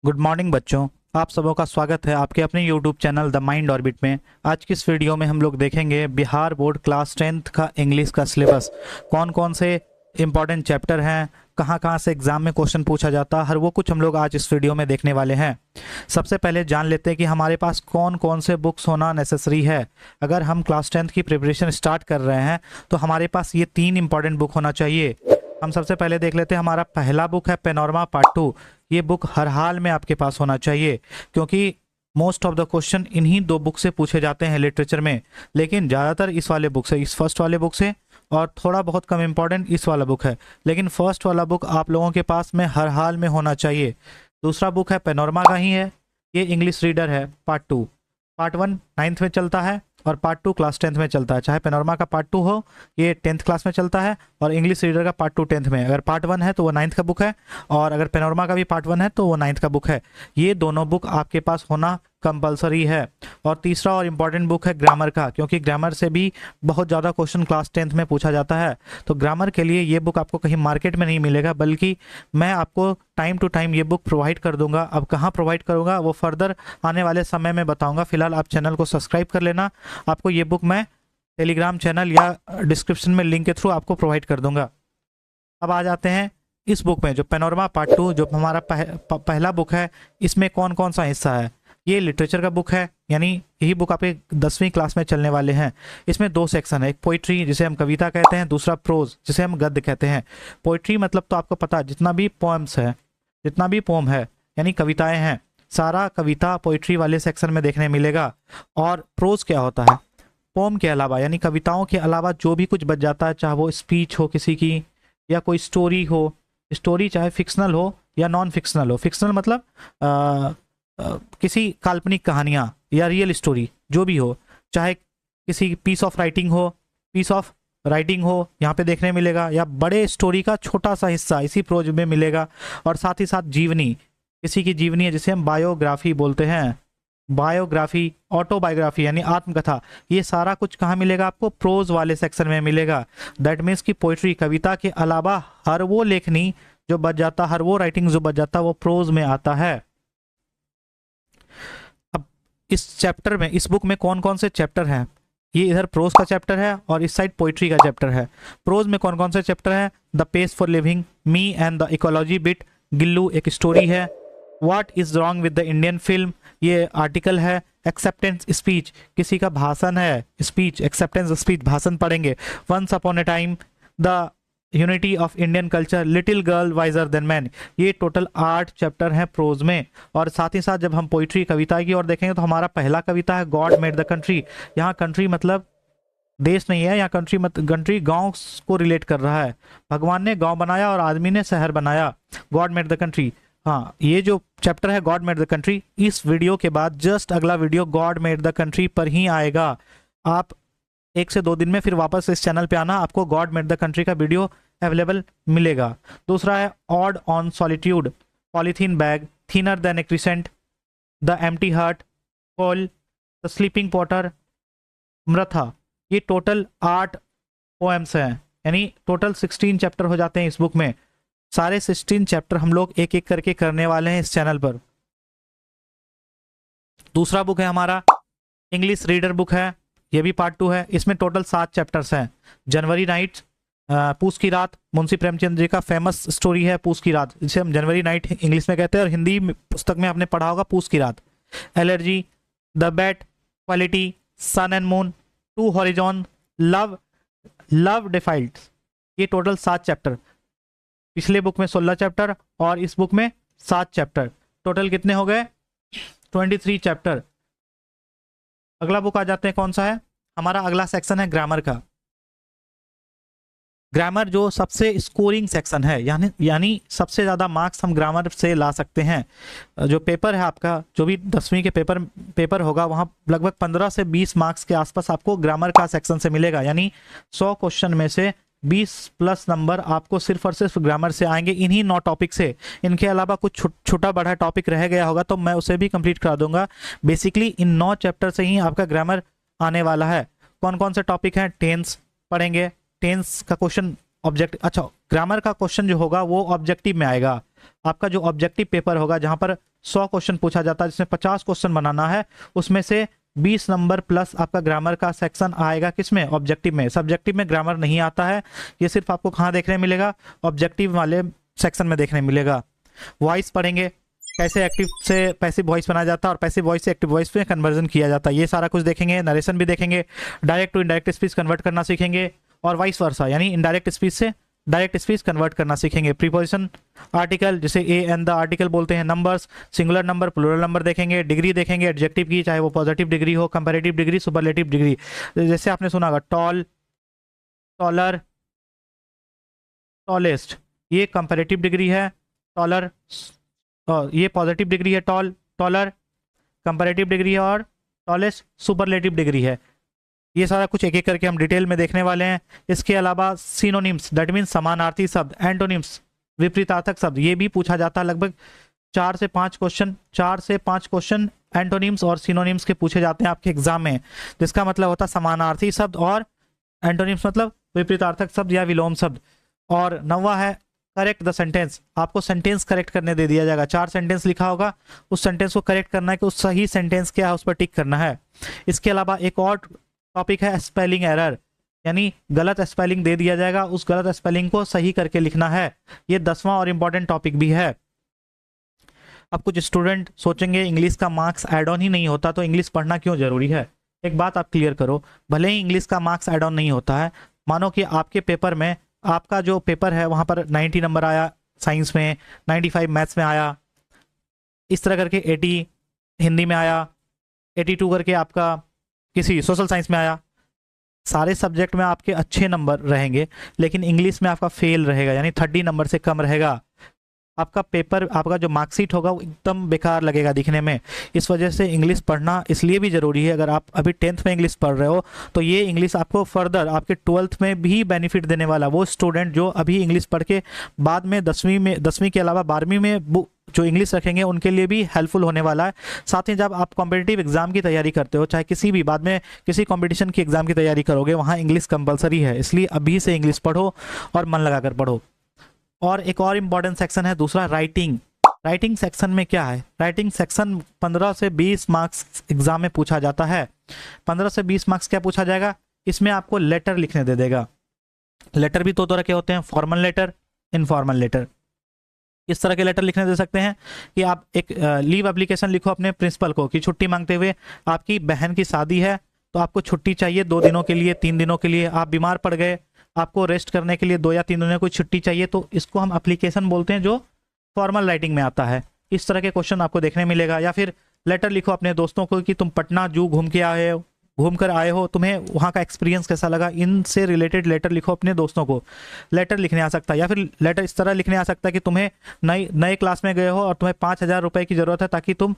Good morning बच्चों। आप सबों का स्वागत है आपके अपने YouTube channel the mind orbit में। आज की इस वीडियो में हम लोग देखेंगे बिहार बोर्ड क्लास 10th का इंग्लिश का सिलेबस, कौन कौन से इंपॉर्टेंट चैप्टर हैं, कहाँ कहाँ से एग्जाम में क्वेश्चन पूछा जाता है, हर वो कुछ हम लोग आज इस वीडियो में देखने वाले हैं। सबसे पहले जान लेते हैं कि हमारे पास कौन कौन से बुक्स होना नेसेसरी है। अगर हम क्लास 10th की प्रिपरेशन स्टार्ट कर रहे हैं तो हमारे पास ये 3 इंपॉर्टेंट बुक होना चाहिए। हम सबसे पहले देख लेते हैं, हमारा पहला बुक है पैनोरमा पार्ट 2। ये बुक हर हाल में आपके पास होना चाहिए क्योंकि मोस्ट ऑफ द क्वेश्चन इन्हीं 2 बुक से पूछे जाते हैं लिटरेचर में, लेकिन ज़्यादातर इस वाले बुक से, इस फर्स्ट वाले बुक से, और थोड़ा बहुत कम इम्पॉर्टेंट इस वाला बुक है, लेकिन फर्स्ट वाला बुक आप लोगों के पास में हर हाल में होना चाहिए। दूसरा बुक है पैनोरमा का ही है, ये इंग्लिश रीडर है पार्ट 2। पार्ट 1 9th में चलता है और पार्ट 2 क्लास 10th में चलता है। चाहे पैनोरमा का पार्ट 2 हो, ये 10th क्लास में चलता है, और इंग्लिश रीडर का पार्ट 2 10th में। अगर पार्ट 1 है तो वो 9th का बुक है, और अगर पैनोरमा का भी पार्ट 1 है तो वो 9th का बुक है। ये दोनों बुक आपके पास होना कंपलसरी है। और तीसरा और इम्पॉर्टेंट बुक है ग्रामर का, क्योंकि ग्रामर से भी बहुत ज़्यादा क्वेश्चन क्लास 10th में पूछा जाता है। तो ग्रामर के लिए ये बुक आपको कहीं मार्केट में नहीं मिलेगा, बल्कि मैं आपको टाइम टू टाइम ये बुक प्रोवाइड कर दूंगा। अब कहाँ प्रोवाइड करूंगा वो फर्दर आने वाले समय में बताऊंगा। फिलहाल आप चैनल को सब्सक्राइब कर लेना, आपको ये बुक मैं टेलीग्राम चैनल या डिस्क्रिप्शन में लिंक के थ्रू आपको प्रोवाइड कर दूंगा। अब आ जाते हैं इस बुक में, जो पैनोरमा पार्ट 2 जो हमारा पहला बुक है, इसमें कौन कौन सा हिस्सा है। ये लिटरेचर का बुक है, यानी यही बुक आपके 10वीं क्लास में चलने वाले हैं। इसमें 2 सेक्शन है, एक पोइट्री जिसे हम कविता कहते हैं, दूसरा प्रोज जिसे हम गद्य कहते हैं। पोइट्री मतलब तो आपको पता है, जितना भी पोएम्स है, जितना भी पोम है यानी कविताएं हैं, सारा कविता पोइट्री वाले सेक्शन में देखने मिलेगा। और प्रोज क्या होता है, पोम के अलावा यानी कविताओं के अलावा जो भी कुछ बच जाता है, चाहे वो स्पीच हो किसी की या कोई स्टोरी हो, स्टोरी चाहे फिक्शनल हो या नॉन फिक्शनल हो। फिक्शनल मतलब किसी काल्पनिक कहानियाँ या रियल स्टोरी जो भी हो, चाहे किसी पीस ऑफ राइटिंग हो, पीस ऑफ राइटिंग हो, यहाँ पे देखने मिलेगा, या बड़े स्टोरी का छोटा सा हिस्सा इसी प्रोज में मिलेगा। और साथ ही साथ जीवनी, किसी की जीवनी है जिसे हम बायोग्राफी बोलते हैं, बायोग्राफी, ऑटोबायोग्राफी यानी आत्मकथा, ये सारा कुछ कहाँ मिलेगा आपको, प्रोज वाले सेक्शन में मिलेगा। दैट मीन्स की पोइट्री कविता के अलावा हर वो लेखनी जो बच जाता, हर वो राइटिंग जो बच जाता, वो प्रोज में आता है। अब इस चैप्टर में, इस बुक में कौन कौन से चैप्टर हैं, ये इधर प्रोज का चैप्टर है और इस साइड पोइट्री का चैप्टर है। प्रोज में कौन कौन से चैप्टर है, the pace for living, me and the ecology bit, Gillu एक स्टोरी है, what is wrong with the Indian film, ये आर्टिकल है, एक्सेप्टेंस स्पीच किसी का भाषण है, स्पीच एक्सेप्टेंस स्पीच भाषण पढ़ेंगे, once upon a time, the unity of Indian culture, little girl wiser than man. ये टोटल 8 चैप्टर हैं प्रोज में। और साथ ही साथ जब हम पोइट्री कविता की ओर देखेंगे तो हमारा पहला कविता है गॉड मेड द कंट्री। यहाँ कंट्री मतलब देश नहीं है, यहाँ कंट्री गांव को रिलेट कर रहा है। भगवान ने गांव बनाया और आदमी ने शहर बनाया, गॉड मेड द कंट्री। हाँ, ये जो चैप्टर है गॉड मेड द कंट्री, इस वीडियो के बाद जस्ट अगला video God made the country पर ही आएगा। आप 1 से 2 दिन में फिर वापस इस चैनल पे आना, आपको गॉड मेड द कंट्री का वीडियो अवेलेबल मिलेगा। दूसरा है ode on solitude, polythene bag, thinner than a crescent, the empty heart, call, the sleeping potter, मृथा। ये टोटल 8 पोएम्स हैं, यानी टोटल 16 चैप्टर हो जाते हैं इस बुक में। सारे 16 चैप्टर हम लोग एक एक करके करने वाले हैं इस चैनल पर। दूसरा बुक है हमारा इंग्लिश रीडर बुक है, ये भी पार्ट 2 है। इसमें टोटल 7 चैप्टर्स हैं। जनवरी नाइट, पूस की रात, मुंशी प्रेमचंद जी का फेमस स्टोरी है पूस की रात, जिसे हम जनवरी नाइट इंग्लिश में कहते हैं, और हिंदी पुस्तक में आपने पढ़ा होगा पूस की रात। Allergy, the bat, quality, sun and moon, to horizon, love, love defiled. ये टोटल 7 चैप्टर। पिछले बुक में 16 चैप्टर और इस बुक में 7 चैप्टर, टोटल कितने हो गए, 23 चैप्टर। अगला बुक आ जाते हैं, कौन सा है हमारा अगला सेक्शन है ग्रामर का। ग्रामर जो सबसे स्कोरिंग सेक्शन है, यानी सबसे ज़्यादा मार्क्स हम ग्रामर से ला सकते हैं। जो पेपर है आपका, जो भी 10वीं के पेपर होगा, वहाँ लगभग 15 से 20 मार्क्स के आसपास आपको ग्रामर का सेक्शन से मिलेगा। यानी 100 क्वेश्चन में से 20+ नंबर आपको सिर्फ और सिर्फ ग्रामर से आएंगे, इन्हीं 9 टॉपिक से। इनके अलावा कुछ छोटा बड़ा टॉपिक रह गया होगा तो मैं उसे भी कंप्लीट करा दूंगा। बेसिकली इन 9 चैप्टर से ही आपका ग्रामर आने वाला है। कौन कौन से टॉपिक हैं, टेंस पढ़ेंगे, टेंस का क्वेश्चन ग्रामर का क्वेश्चन जो होगा वो ऑब्जेक्टिव में आएगा। आपका जो ऑब्जेक्टिव पेपर होगा, जहां पर 100 क्वेश्चन पूछा जाता है, जिसमें 50 क्वेश्चन बनाना है, उसमें से 20 नंबर प्लस आपका ग्रामर का सेक्शन आएगा किसमें, ऑब्जेक्टिव में। सब्जेक्टिव में ग्रामर नहीं आता है, ये सिर्फ आपको कहाँ देखने मिलेगा, ऑब्जेक्टिव वाले सेक्शन में देखने मिलेगा। वॉइस पढ़ेंगे, कैसे एक्टिव से पैसिव वॉइस बनाया जाता है और पैसिव वॉइस से एक्टिव वॉइस में कन्वर्जन किया जाता है, ये सारा कुछ देखेंगे। नरेशन भी देखेंगे, direct to indirect speech convert करना सीखेंगे, और वाइस वर्सा, यानी इनडायरेक्ट स्पीच से डायरेक्ट स्पीच कन्वर्ट करना सीखेंगे। प्रीपोजिशन, आर्टिकल, जैसे ए एंड द आर्टिकल बोलते हैं, numbers, singular number, plural number देखेंगे। डिग्री देखेंगे एडजेक्टिव की, चाहे वो पॉजिटिव डिग्री हो, कंपैरेटिव डिग्री, सुपरलेटिव डिग्री। जैसे आपने सुना होगा टॉल, टॉलर, टॉलेस्ट, ये कंपैरेटिव डिग्री है। टॉलर, ये पॉजिटिव डिग्री है, टॉल, टॉलर कंपैरेटिव डिग्री है, और टॉलेस्ट सुपरलेटिव डिग्री है। ये सारा कुछ एक एक करके हम डिटेल में देखने वाले हैं। इसके अलावा सिनोनिम्स, दैट मीन्स समानार्थी शब्द, एंटोनिम्स विपरीतार्थक शब्द, ये भी पूछा जाता है। लगभग 4 से 5 क्वेश्चन एंटोनिम्स और सिनोनिम्स के पूछे जाते हैं आपके एग्जाम में, जिसका मतलब होता है समानार्थी शब्द, और एंटोनिम्स मतलब विपरीतार्थक शब्द या विलोम शब्द। और 9वां है करेक्ट द सेंटेंस, आपको सेंटेंस करेक्ट करने दे दिया जाएगा। 4 सेंटेंस लिखा होगा, उस सेंटेंस को करेक्ट करना है कि उस सही सेंटेंस क्या है, उस पर टिक करना है। इसके अलावा एक और टॉपिक है स्पेलिंग एरर, यानी गलत स्पेलिंग दे दिया जाएगा, उस गलत स्पेलिंग को सही करके लिखना है। ये 10वां और इम्पोर्टेंट टॉपिक भी है। अब कुछ स्टूडेंट सोचेंगे इंग्लिश का मार्क्स एड ऑन ही नहीं होता तो इंग्लिश पढ़ना क्यों जरूरी है। एक बात आप क्लियर करो, भले ही इंग्लिश का मार्क्स एड ऑन नहीं होता है, मानो कि आपके पेपर में, आपका जो पेपर है वहां पर 90 नंबर आया साइंस में, 95 मैथ्स में आया, इस तरह करके 80 हिंदी में आया, 82 करके आपका किसी सोशल साइंस में आया, सारे सब्जेक्ट में आपके अच्छे नंबर रहेंगे, लेकिन इंग्लिश में आपका फेल रहेगा, यानी 30 नंबर से कम रहेगा। आपका पेपर, आपका जो मार्कशीट होगा वो एकदम बेकार लगेगा दिखने में। इस वजह से इंग्लिश पढ़ना इसलिए भी ज़रूरी है। अगर आप अभी 10th में इंग्लिश पढ़ रहे हो तो ये इंग्लिश आपको फर्दर आपके 12th में भी बेनिफिट देने वाला। वो स्टूडेंट जो अभी इंग्लिश पढ़ के बाद में 10वीं के अलावा 12वीं में जो इंग्लिश रखेंगे उनके लिए भी हेल्पफुल होने वाला है। साथ ही जब आप कॉम्पिटिटिव एग्जाम की तैयारी करते हो, चाहे किसी भी बाद में किसी कॉम्पिटिशन की एग्जाम की तैयारी करोगे, वहाँ इंग्लिश कंपलसरी है, इसलिए अभी से इंग्लिश पढ़ो और मन लगा कर पढ़ो। और एक और इम्पॉर्टेंट सेक्शन है दूसरा, राइटिंग। राइटिंग सेक्शन में क्या है, राइटिंग सेक्शन 15 से 20 मार्क्स एग्जाम में पूछा जाता है। 15 से 20 मार्क्स क्या पूछा जाएगा, इसमें आपको लेटर लिखने दे देगा। लेटर भी दो तरह के होते हैं, फॉर्मल लेटर, इनफॉर्मल लेटर। इस तरह के लेटर लिखने दे सकते हैं कि आप एक लीव एप्लीकेशन लिखो अपने प्रिंसिपल को कि छुट्टी मांगते हुए, आपकी बहन की शादी है तो आपको छुट्टी चाहिए 2 दिनों के लिए, 3 दिनों के लिए, आप बीमार पड़ गए, आपको रेस्ट करने के लिए 2 या 3 दिनों की छुट्टी चाहिए, तो इसको हम एप्लीकेशन बोलते हैं, जो फॉर्मल राइटिंग में आता है। इस तरह के क्वेश्चन आपको देखने मिलेगा। या फिर लेटर लिखो अपने दोस्तों को कि तुम पटना जू घूम कर आए हो, तुम्हें वहाँ का एक्सपीरियंस कैसा लगा, इनसे रिलेटेड लेटर लिखो अपने दोस्तों को। लेटर लिखने आ सकता है। या फिर लेटर इस तरह लिखने आ सकता है कि तुम्हें नए क्लास में गए हो और तुम्हें 5,000 रुपये की ज़रूरत है ताकि तुम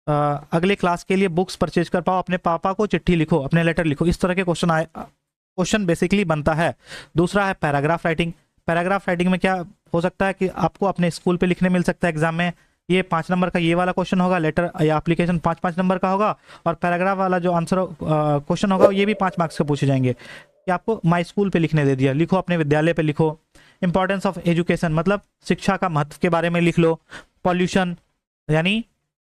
अगले क्लास के लिए बुक्स परचेज कर पाओ, अपने पापा को चिट्ठी लिखो, अपने लेटर लिखो। इस तरह के क्वेश्चन बेसिकली बनता है। दूसरा है पैराग्राफ राइटिंग। पैराग्राफ राइटिंग में क्या हो सकता है कि आपको अपने स्कूल पे लिखने मिल सकता है एग्जाम में। ये 5 नंबर का ये वाला क्वेश्चन होगा, लेटर या एप्लीकेशन 5-5 नंबर का होगा, और पैराग्राफ वाला जो आंसर क्वेश्चन होगा ये भी 5 मार्क्स के पूछे जाएंगे कि आपको माई स्कूल पे लिखने दे दिया, लिखो अपने विद्यालय पे लिखो। इंपॉर्टेंस ऑफ एजुकेशन मतलब शिक्षा का महत्व के बारे में लिख लो। पॉल्यूशन यानी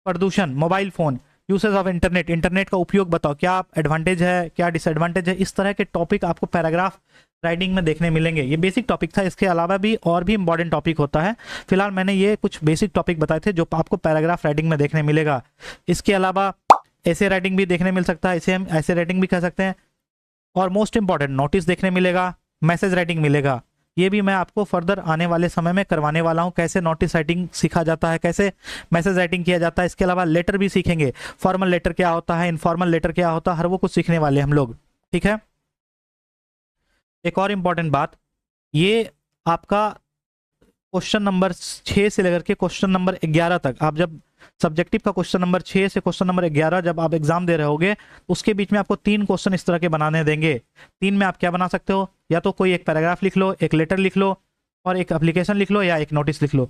प्रदूषण, mobile phone, usage of internet, internet का उपयोग बताओ, क्या एडवांटेज है, क्या डिसएडवांटेज है। इस तरह के टॉपिक आपको पैराग्राफ राइटिंग में देखने मिलेंगे। ये बेसिक टॉपिक था, इसके अलावा भी और भी इंपॉर्टेंट टॉपिक होता है। फिलहाल मैंने ये कुछ बेसिक टॉपिक बताए थे जो आपको पैराग्राफ राइटिंग में देखने मिलेगा। इसके अलावा ऐसे राइटिंग भी देखने मिल सकता है, इसे हम ऐसे राइटिंग भी कह सकते हैं। और मोस्ट इंपॉर्टेंट नोटिस देखने मिलेगा, मैसेज राइटिंग मिलेगा। ये भी मैं आपको फर्दर आने वाले समय में करवाने वाला हूँ, कैसे नोटिस राइटिंग सीखा जाता है, कैसे मैसेज राइटिंग किया जाता है। इसके अलावा लेटर भी सीखेंगे, फॉर्मल लेटर क्या होता है, इनफॉर्मल लेटर क्या होता है, हर वो कुछ सीखने वाले हम लोग, ठीक है। एक और इम्पॉर्टेंट बात, ये आपका क्वेश्चन नंबर 6 से लेकर के क्वेश्चन नंबर 11 तक, आप जब सब्जेक्टिव का क्वेश्चन नंबर 6 से क्वेश्चन नंबर 11 जब आप एग्जाम दे रहे होगे, उसके बीच में आपको 3 क्वेश्चन इस तरह के बनाने देंगे। 3 में आप क्या बना सकते हो, या तो कोई एक पैराग्राफ लिख लो, एक लेटर लिख लो, और एक एप्लीकेशन लिख लो, या एक नोटिस लिख लो।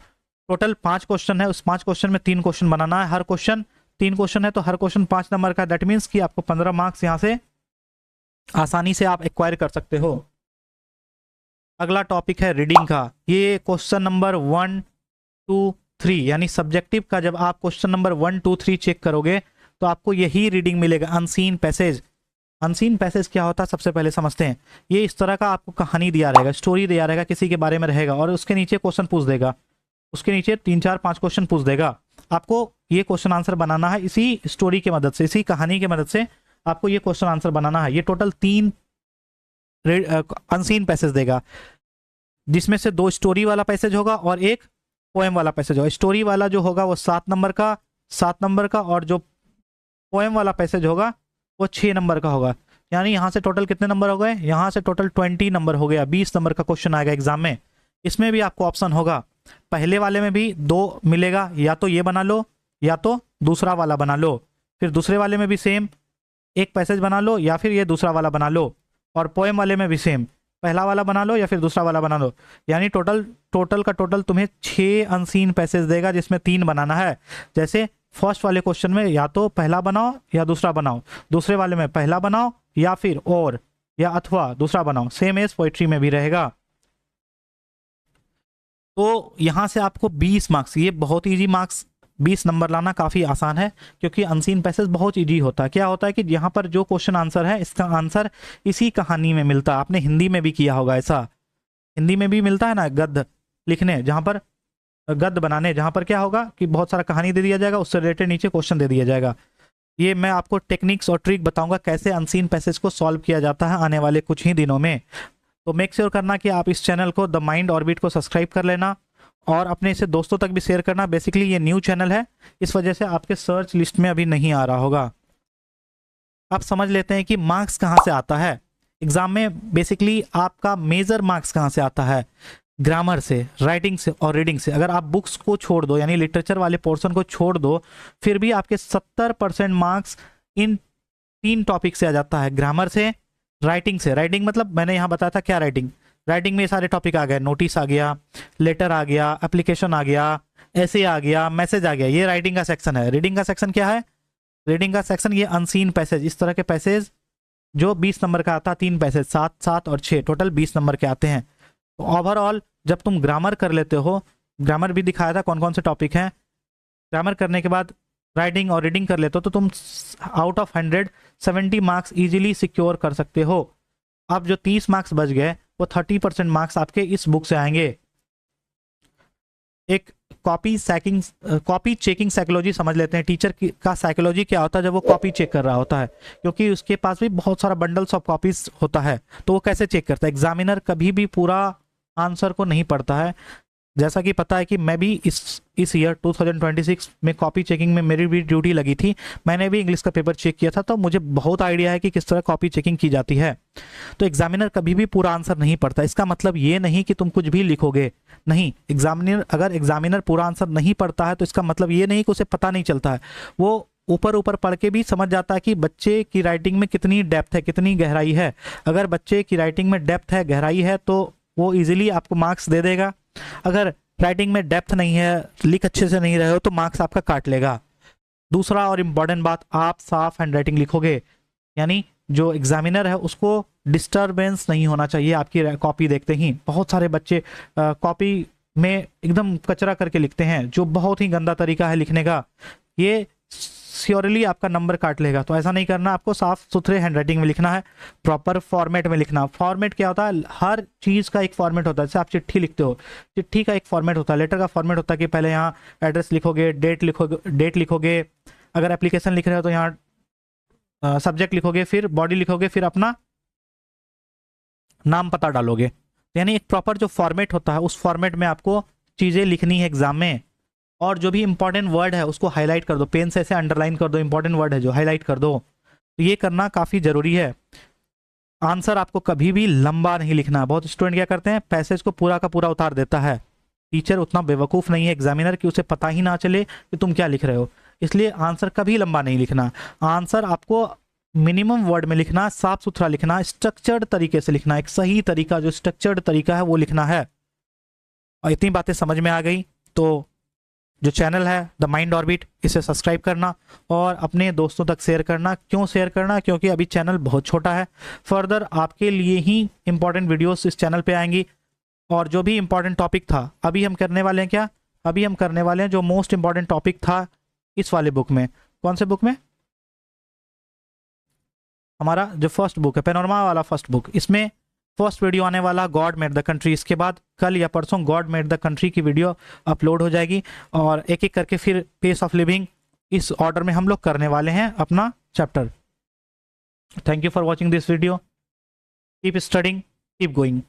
टोटल 5 क्वेश्चन है, उस 5 क्वेश्चन में 3 क्वेश्चन बनाना है। हर क्वेश्चन 3 क्वेश्चन है तो हर क्वेश्चन 5 नंबर का। दैट मीन्स कि आपको 15 मार्क्स यहाँ से आसानी से आप एक्वायर कर सकते हो। अगला टॉपिक है रीडिंग का। ये क्वेश्चन नंबर 1, 2, 3 यानी सब्जेक्टिव का जब आप क्वेश्चन नंबर 1 2 3 चेक करोगे तो आपको यही रीडिंग मिलेगा, अनसीन पैसेज। अनसीन पैसेज क्या होता है सबसे पहले समझते हैं। ये इस तरह का आपको कहानी दिया रहेगा, स्टोरी दिया रहेगा, किसी के बारे में रहेगा और उसके नीचे क्वेश्चन पूछ देगा, उसके नीचे 3 4 5 क्वेश्चन पूछ देगा। आपको ये क्वेश्चन आंसर बनाना है इसी स्टोरी की मदद से, इसी कहानी की मदद से आपको ये क्वेश्चन आंसर बनाना है। ये टोटल 3 अनसीन पैसेज देगा, जिसमें से 2 स्टोरी वाला पैसेज होगा और एक पोएम वाला पैसेज होगा। स्टोरी वाला जो होगा वो 7 नंबर का और जो पोएम वाला पैसेज होगा वो 6 नंबर का होगा। यानी यहाँ से टोटल कितने नंबर हो गए, यहाँ से टोटल 20 नंबर हो गया, 20 नंबर का क्वेश्चन आएगा एग्जाम में। इसमें भी आपको ऑप्शन होगा, पहले वाले में भी 2 मिलेगा, या तो ये बना लो या तो दूसरा वाला बना लो, फिर दूसरे वाले में भी सेम एक पैसेज बना लो या फिर ये दूसरा वाला बना लो, और पोएम वाले में भी सेम पहला वाला बना लो या फिर दूसरा वाला बना लो। यानी टोटल का टोटल तुम्हें 6 अनसीन पैसेज देगा, जिसमें 3 बनाना है। जैसे फर्स्ट वाले क्वेश्चन में या तो पहला बनाओ या दूसरा बनाओ, दूसरे वाले में पहला बनाओ या फिर और या अथवा दूसरा बनाओ। सेम एज पोइट्री में भी रहेगा। तो यहां से आपको 20 मार्क्स, ये बहुत इजी मार्क्स, 20 नंबर लाना काफ़ी आसान है, क्योंकि अनसीन पैसेज बहुत इजी होता है। क्या होता है कि यहाँ पर जो क्वेश्चन आंसर है इसका आंसर इसी कहानी में मिलता है। आपने हिंदी में भी किया होगा ऐसा, हिंदी में भी मिलता है ना गद्य लिखने, जहाँ पर गद्य बनाने, जहाँ पर क्या होगा कि बहुत सारा कहानी दे दिया जाएगा, उससे रिलेटेड नीचे क्वेश्चन दे दिया जाएगा। ये मैं आपको टेक्निक्स और ट्रिक बताऊंगा कैसे अनसीन पैसेज को सॉल्व किया जाता है आने वाले कुछ ही दिनों में। तो मेक श्योर करना कि आप इस चैनल को द माइंड ऑर्बिट को सब्सक्राइब कर लेना और अपने इसे दोस्तों तक भी शेयर करना। बेसिकली ये न्यू चैनल है, इस वजह से आपके सर्च लिस्ट में अभी नहीं आ रहा होगा। आप समझ लेते हैं कि मार्क्स कहाँ से आता है एग्जाम में। बेसिकली आपका मेजर मार्क्स कहाँ से आता है, ग्रामर से, राइटिंग से और रीडिंग से। अगर आप बुक्स को छोड़ दो यानी लिटरेचर वाले पोर्शन को छोड़ दो, फिर भी आपके 70% मार्क्स इन 3 टॉपिक से आ जाता है, ग्रामर से, राइटिंग से। राइटिंग मतलब मैंने यहाँ बताया था क्या राइटिंग, राइटिंग में सारे टॉपिक आ गए, नोटिस आ गया, लेटर आ गया, एप्लीकेशन आ गया, ऐसे आ गया, मैसेज आ गया, ये राइटिंग का सेक्शन है। रीडिंग का सेक्शन क्या है, रीडिंग का सेक्शन ये अनसीन पैसेज, इस तरह के पैसेज जो 20 नंबर का आता है, 3 पैसेज 7 7 और 6 टोटल 20 नंबर के आते हैं। तो ओवरऑल जब तुम ग्रामर कर लेते हो, ग्रामर भी दिखाया था कौन कौन से टॉपिक हैं, ग्रामर करने के बाद राइटिंग और रीडिंग कर लेते हो तो तुम out of 100 70 marks easily secure कर सकते हो। अब जो 30 मार्क्स बच गए वो 30% मार्क्स आपके इस बुक से आएंगे। एक कॉपी चेकिंग साइकोलॉजी समझ लेते हैं। टीचर का साइकोलॉजी क्या होता है जब वो कॉपी चेक कर रहा होता है, क्योंकि उसके पास भी बहुत सारा बंडल्स ऑफ कॉपीज होता है। तो वो कैसे चेक करता है, एग्जामिनर कभी भी पूरा आंसर को नहीं पढ़ता है। जैसा कि पता है कि मैं भी इस ईयर 2026 में कॉपी चेकिंग में मेरी भी ड्यूटी लगी थी, मैंने भी इंग्लिश का पेपर चेक किया था, तो मुझे बहुत आइडिया है कि किस तरह कॉपी चेकिंग की जाती है। तो एग्जामिनर कभी भी पूरा आंसर नहीं पढ़ता। इसका मतलब ये नहीं कि तुम कुछ भी लिखोगे, नहीं। अगर एग्जामिनर पूरा आंसर नहीं पढ़ता है तो इसका मतलब ये नहीं कि उसे पता नहीं चलता है। वो ऊपर ऊपर पढ़ के भी समझ जाता है कि बच्चे की राइटिंग में कितनी डेप्थ है, कितनी गहराई है। अगर बच्चे की राइटिंग में डेप्थ है, गहराई है, तो वो इजीली आपको मार्क्स दे देगा। अगर राइटिंग में डेप्थ नहीं है, लिख अच्छे से नहीं रहे हो, तो मार्क्स आपका काट लेगा। दूसरा और इम्पॉर्टेंट बात, आप साफ हैंड राइटिंग लिखोगे, यानी जो एग्जामिनर है उसको डिस्टरबेंस नहीं होना चाहिए आपकी कॉपी देखते ही। बहुत सारे बच्चे कॉपी में एकदम कचरा करके लिखते हैं, जो बहुत ही गंदा तरीका है लिखने का। ये श्योरली आपका नंबर काट लेगा। तो ऐसा नहीं करना, आपको साफ सुथरे हैंडराइटिंग में लिखना है, प्रॉपर फॉर्मेट में लिखना। फॉर्मेट क्या होता है, हर चीज का एक फॉर्मेट होता है। जैसे आप चिट्ठी लिखते हो, चिट्ठी का एक फॉर्मेट होता है, लेटर का फॉर्मेट होता है कि पहले यहाँ एड्रेस लिखोगे, डेट लिखोगे। अगर एप्लीकेशन लिख रहे हो तो यहाँ सब्जेक्ट लिखोगे, फिर बॉडी लिखोगे, फिर अपना नाम पता डालोगे। यानी एक प्रॉपर जो फॉर्मेट होता है, उस फॉर्मेट में आपको चीजें लिखनी है एग्जाम में। और जो भी इंपॉर्टेंट वर्ड है उसको हाईलाइट कर दो, पेन से ऐसे अंडरलाइन कर दो, इंपॉर्टेंट वर्ड है जो हाईलाइट कर दो। तो ये करना काफ़ी ज़रूरी है। आंसर आपको कभी भी लंबा नहीं लिखना। बहुत स्टूडेंट क्या करते हैं, पैसेज को पूरा का पूरा उतार देता है। टीचर उतना बेवकूफ़ नहीं है एग्जामिनर कि उसे पता ही ना चले कि तुम क्या लिख रहे हो। इसलिए आंसर कभी लंबा नहीं लिखना। आंसर आपको मिनिमम वर्ड में लिखना, साफ सुथरा लिखना, स्ट्रक्चर्ड तरीके से लिखना। एक सही तरीका, जो स्ट्रक्चर्ड तरीका है वो लिखना है। और इतनी बातें समझ में आ गई तो जो चैनल है द माइंड ऑर्बिट, इसे सब्सक्राइब करना और अपने दोस्तों तक शेयर करना। क्यों शेयर करना, क्योंकि अभी चैनल बहुत छोटा है। फर्दर आपके लिए ही इंपॉर्टेंट वीडियोस इस चैनल पे आएंगी। और जो भी इंपॉर्टेंट टॉपिक था, अभी हम करने वाले हैं क्या, अभी हम करने वाले हैं जो मोस्ट इंपॉर्टेंट टॉपिक था इस वाले बुक में। कौन से बुक में? हमारा जो फर्स्ट बुक है, पैनोरमा वाला फर्स्ट बुक, इसमें फर्स्ट वीडियो आने वाला गॉड मेड द कंट्री। इसके बाद कल या परसों गॉड मेड द कंट्री की वीडियो अपलोड हो जाएगी और एक एक करके फिर पेस ऑफ लिविंग इस ऑर्डर में हम लोग करने वाले हैं अपना chapter. Thank you for watching this video. Keep studying, keep going.